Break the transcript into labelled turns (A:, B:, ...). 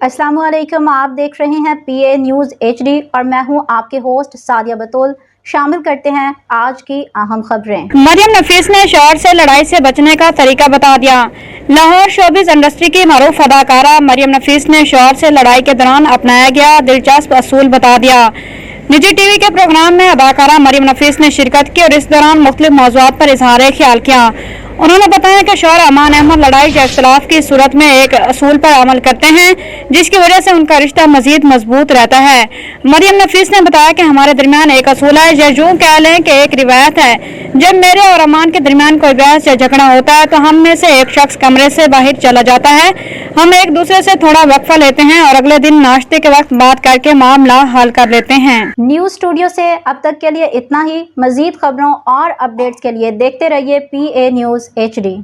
A: अस्सलाम वालेकुम। आप देख रहे हैं PA न्यूज़ HD और मैं हूं आपके होस्ट सादिया बतूल। शामिल करते हैं आज की अहम खबरें।
B: मरियम नफीस ने शौहर से लड़ाई से बचने का तरीका बता दिया। लाहौर शोबिस इंडस्ट्री की मारूफ अदाकारा मरियम नफीस ने शौहर से लड़ाई के दौरान अपनाया गया दिलचस्प असूल बता दिया। निजी टीवी के प्रोग्राम में अदाकारा मरियम नफीस ने शिरकत की और इस दौरान मुख्तलिफ मौज़ूआत पर इजहार ख्याल किया। उन्होंने बताया कि शौहर अमान अहमद लड़ाई या इख्तिलाफ की सूरत में एक असूल पर अमल करते हैं जिसकी वजह से उनका रिश्ता मजीद मजबूत रहता है। मरियम नफीस ने बताया कि हमारे दरमियान एक असूल है, या यूं कह लें कि एक रिवायत है। जब मेरे और अमान के दरमियान कोई बहस या झगड़ा होता है तो हम में से एक शख्स कमरे से बाहर चला जाता है। हम एक दूसरे से थोड़ा वक्फा लेते हैं और अगले दिन नाश्ते के वक्त बात करके मामला हल कर लेते हैं।
A: न्यूज़ स्टूडियो से अब तक के लिए इतना ही। मजीद खबरों और अपडेट्स के लिए देखते रहिए PA न्यूज़ HD।